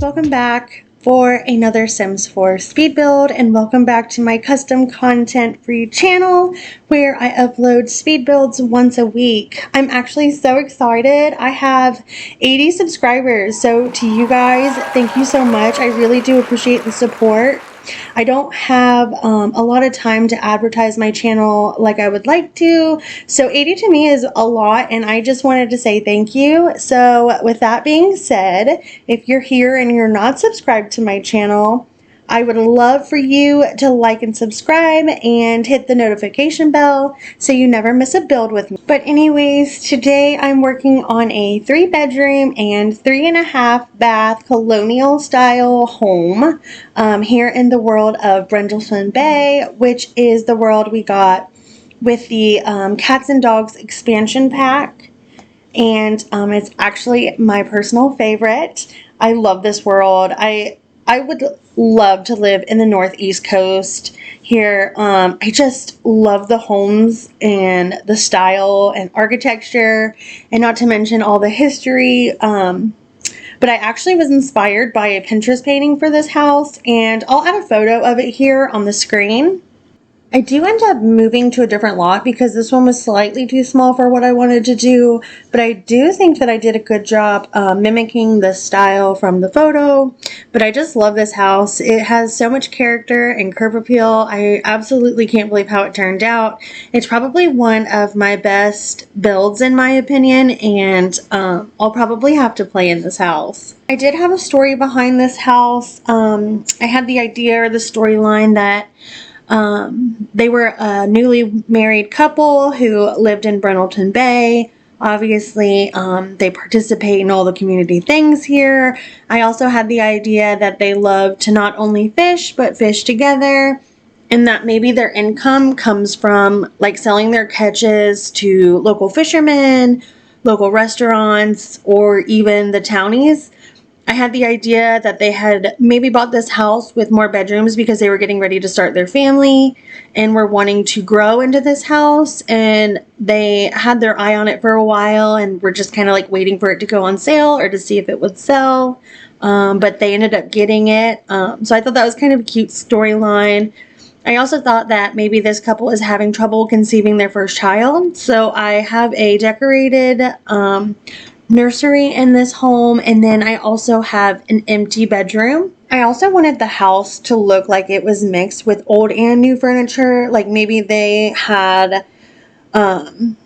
welcome back for another Sims 4 speed build, and welcome back to my custom content free channel where I upload speed builds once a week. I'm actually so excited. I have 80 subscribers, so to you guys, thank you so much. I really do appreciate the support. I don't have a lot of time to advertise my channel like I would like to, so 80 to me is a lot, and I just wanted to say thank you. So with that being said, if you're here and you're not subscribed to my channel, I would love for you to like and subscribe and hit the notification bell so you never miss a build with me. But anyways, today I'm working on a 3-bedroom and 3.5 bath colonial style home here in the world of Brindleton Bay, which is the world we got with the Cats and Dogs expansion pack. And it's actually my personal favorite. I love this world. I would love to live in the Northeast Coast here. I just love the homes and the style and architecture, and not to mention all the history. But I actually was inspired by a Pinterest painting for this house, and I'll add a photo of it here on the screen. I do end up moving to a different lot because this one was slightly too small for what I wanted to do, but I do think that I did a good job mimicking the style from the photo. But I just love this house. It has so much character and curb appeal. I absolutely can't believe how it turned out. It's probably one of my best builds in my opinion, and I'll probably have to play in this house. I did have a story behind this house. I had the idea or the storyline that they were a newly married couple who lived in Brindleton Bay. Obviously, they participate in all the community things here. I also had the idea that they love to not only fish, but fish together, and that maybe their income comes from like selling their catches to local fishermen, local restaurants, or even the townies. I had the idea that they had maybe bought this house with more bedrooms because they were getting ready to start their family and were wanting to grow into this house, and they had their eye on it for a while and were just kind of like waiting for it to go on sale or to see if it would sell, but they ended up getting it. So I thought that was kind of a cute storyline. I also thought that maybe this couple is having trouble conceiving their first child, so I have a decorated nursery in this home, and then I also have an empty bedroom. I also wanted the house to look like it was mixed with old and new furniture, like maybe they had gotten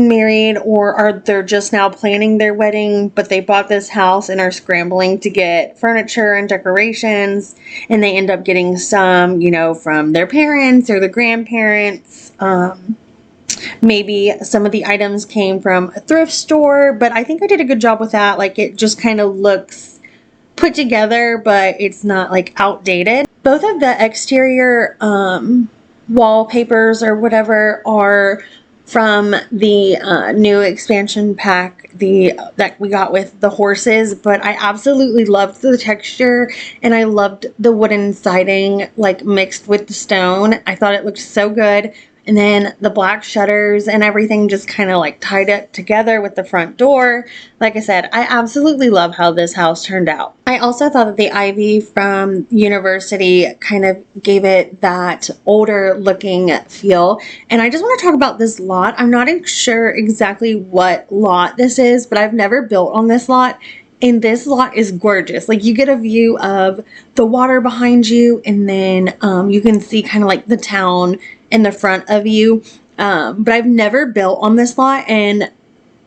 married, or they're just now planning their wedding, but they bought this house and are scrambling to get furniture and decorations, and they end up getting some, you know, from their parents or the grandparents. Maybe some of the items came from a thrift store, but I think I did a good job with that. Like, it just kind of looks put together, but it's not like outdated. Both of the exterior wallpapers or whatever are from the new expansion pack that we got with the horses, but I absolutely loved the texture, and I loved the wooden siding like mixed with the stone. I thought it looked so good. And then the black shutters and everything just kind of like tied it together with the front door. Like I said, I absolutely love how this house turned out. I also thought that the ivy from University kind of gave it that older looking feel. And I just want to talk about this lot. I'm not sure exactly what lot this is, but I've never built on this lot. And this lot is gorgeous. Like, you get a view of the water behind you, and then you can see kind of like the town in the front of you. But I've never built on this lot, and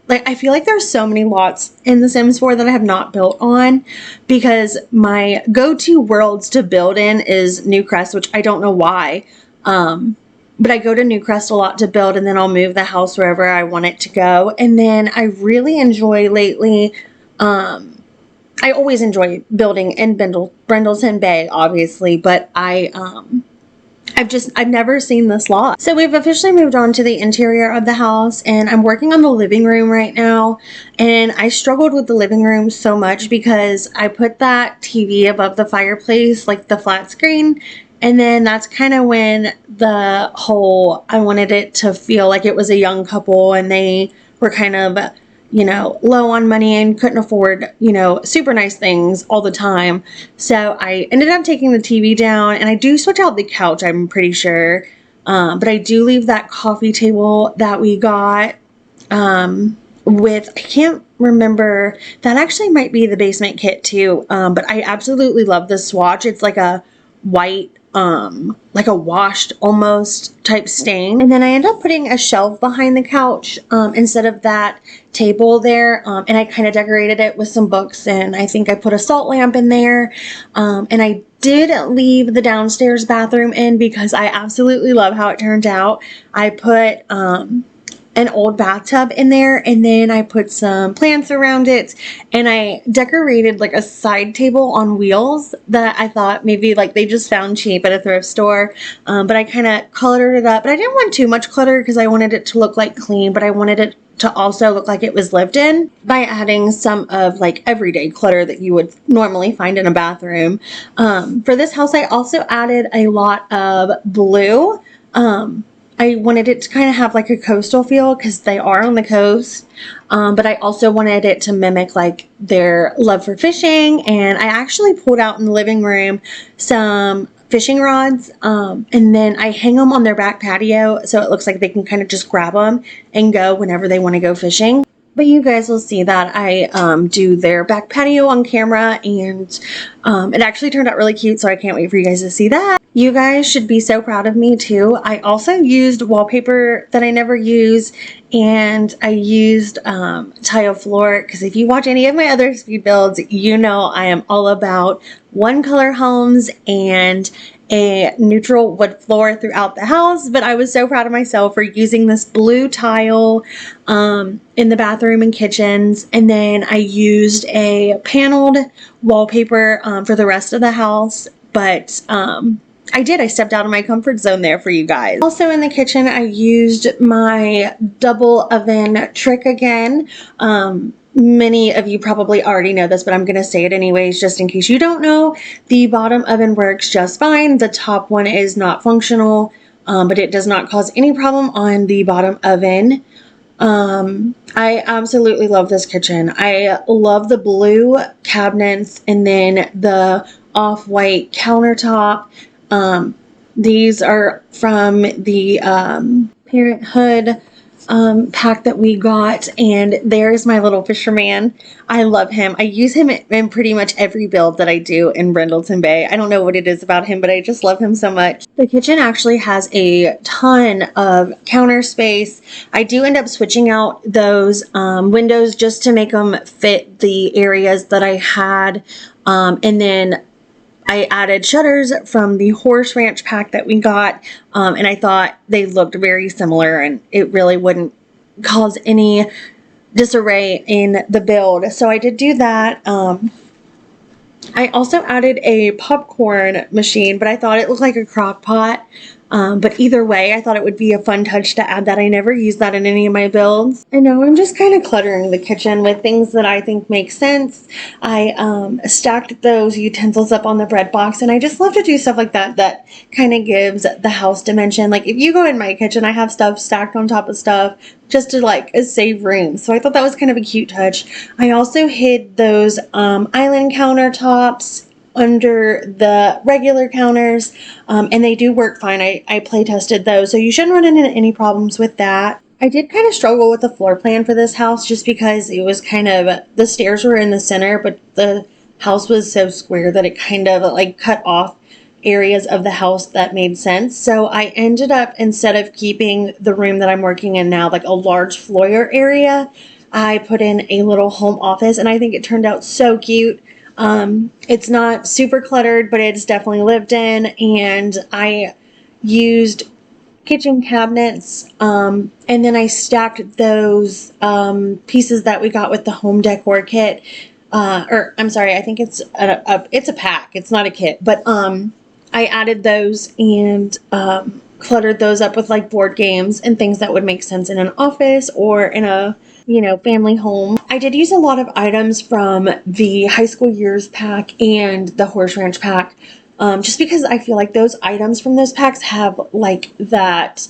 like, I feel like there's so many lots in The Sims 4 that I have not built on, because my go-to worlds to build in is Newcrest, which I don't know why. But I go to Newcrest a lot to build, and then I'll move the house wherever I want it to go. And then I really enjoy lately, I always enjoy building in Brindleton Bay, obviously, but I've never seen this lot. So we've officially moved on to the interior of the house, and I'm working on the living room right now. And I struggled with the living room so much because I put that TV above the fireplace, like the flat screen. And then that's kind of when I wanted it to feel like it was a young couple, and they were kind of you know, low on money and couldn't afford, you know, super nice things all the time. So I ended up taking the TV down, and I do switch out the couch, I'm pretty sure. But I do leave that coffee table that we got with, I can't remember, that actually might be the basement kit too. But I absolutely love this swatch. It's like a white, like a washed almost type stain. And then I end up putting a shelf behind the couch instead of that table there. And I kind of decorated it with some books, and I think I put a salt lamp in there. And I did leave the downstairs bathroom in because I absolutely love how it turned out. I put an old bathtub in there, and then I put some plants around it, and I decorated like a side table on wheels that I thought maybe like they just found cheap at a thrift store. But I kind of colored it up, but I didn't want too much clutter because I wanted it to look like clean, but I wanted it to also look like it was lived in by adding some of like everyday clutter that you would normally find in a bathroom. For this house, I also added a lot of blue. I wanted it to kind of have like a coastal feel because they are on the coast. But I also wanted it to mimic like their love for fishing. And I actually pulled out in the living room some fishing rods, and then I hang them on their back patio so it looks like they can kind of just grab them and go whenever they want to go fishing. But you guys will see that I do their back patio on camera, and it actually turned out really cute, so I can't wait for you guys to see that. You guys should be so proud of me too. I also used wallpaper that I never use, and I used tile floor, because if you watch any of my other speed builds, you know I am all about one color homes and a neutral wood floor throughout the house. But I was so proud of myself for using this blue tile in the bathroom and kitchens, and then I used a paneled wallpaper for the rest of the house. But I stepped out of my comfort zone there for you guys. Also in the kitchen, I used my double oven trick again. Many of you probably already know this, but I'm going to say it anyways, just in case you don't know. The bottom oven works just fine. The top one is not functional, but it does not cause any problem on the bottom oven. I absolutely love this kitchen. I love the blue cabinets and then the off-white countertop. These are from the Parenthood pack that we got, and there's my little fisherman. I love him. I use him in pretty much every build that I do in Brindleton Bay. I don't know what it is about him, but I just love him so much. The kitchen actually has a ton of counter space. I do end up switching out those windows just to make them fit the areas that I had, and then I added shutters from the Horse Ranch pack that we got, and I thought they looked very similar and it really wouldn't cause any disarray in the build. So I did do that. I also added a popcorn machine, but I thought it looked like a crock pot. But either way, I thought it would be a fun touch to add that. I never used that in any of my builds. I know I'm just kind of cluttering the kitchen with things that I think make sense. I stacked those utensils up on the bread box, and I just love to do stuff like that that kind of gives the house dimension. Like if you go in my kitchen, I have stuff stacked on top of stuff just to like save room. So I thought that was kind of a cute touch. I also hid those island countertops under the regular counters, and they do work fine. I play tested those, so you shouldn't run into any problems with that. I did kind of struggle with the floor plan for this house just because it was kind of, the stairs were in the center, but the house was so square that it kind of like cut off areas of the house that made sense. So I ended up, instead of keeping the room that I'm working in now like a large foyer area, I put in a little home office, and I think it turned out so cute. It's not super cluttered, but it's definitely lived in, and I used kitchen cabinets, and then I stacked those pieces that we got with the home decor kit, or I'm sorry, I think it's a pack, it's not a kit, but I added those and cluttered those up with like board games and things that would make sense in an office or in a, you know, family home. I did use a lot of items from the high school years pack and the Horse Ranch pack, just because I feel like those items from those packs have like that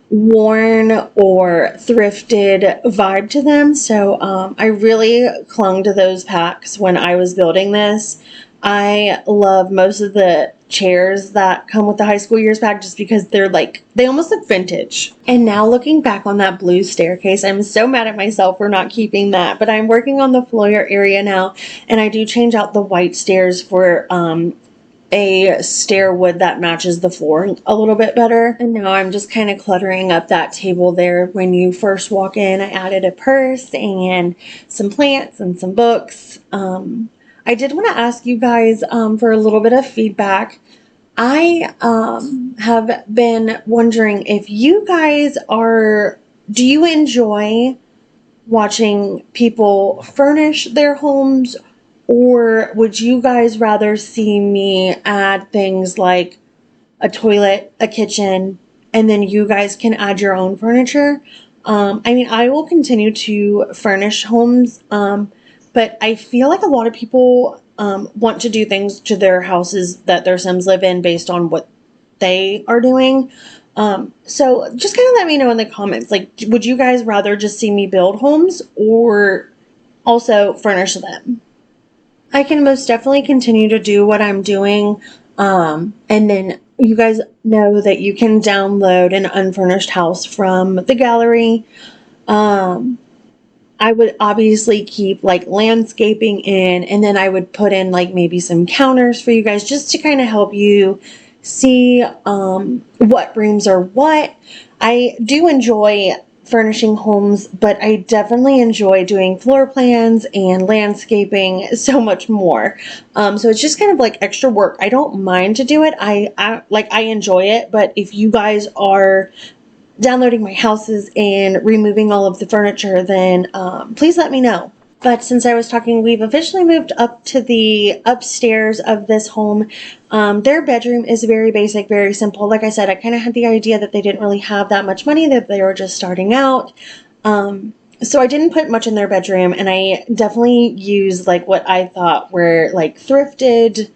worn or thrifted vibe to them. So I really clung to those packs when I was building this. I love most of the chairs that come with the high school years pack just because they're like, they almost look vintage. And now looking back on that blue staircase, I'm so mad at myself for not keeping that, but I'm working on the foyer area now, and I do change out the white stairs for a stair wood that matches the floor a little bit better. And now I'm just kind of cluttering up that table there. When you first walk in, I added a purse and some plants and some books. I did want to ask you guys for a little bit of feedback. I have been wondering if you guys do you enjoy watching people furnish their homes, or would you guys rather see me add things like a toilet, a kitchen, and then you guys can add your own furniture? I mean, I will continue to furnish homes, but I feel like a lot of people want to do things to their houses that their Sims live in based on what they are doing. So just kind of let me know in the comments, like, would you guys rather just see me build homes or also furnish them? I can most definitely continue to do what I'm doing. And then you guys know that you can download an unfurnished house from the gallery. I would obviously keep like landscaping in, and then I would put in like maybe some counters for you guys just to kind of help you see what rooms are what. I do enjoy furnishing homes, but I definitely enjoy doing floor plans and landscaping so much more. So it's just kind of like extra work. I don't mind to do it. I enjoy it, but if you guys are downloading my houses and removing all of the furniture, then please let me know. But since I was talking, we've officially moved up to the upstairs of this home. Their bedroom is very basic, very simple. Like I said, I kind of had the idea that they didn't really have that much money, that they were just starting out. So I didn't put much in their bedroom, and I definitely used like what I thought were like thrifted,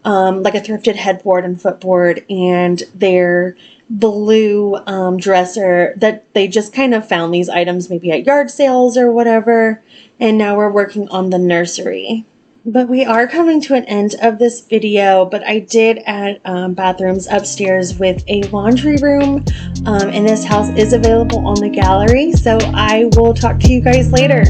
like a thrifted headboard and footboard, and their blue dresser that they just kind of found these items maybe at yard sales or whatever. And now we're working on the nursery. But we are coming to an end of this video, but I did add bathrooms upstairs with a laundry room, and this house is available on the gallery. So I will talk to you guys later.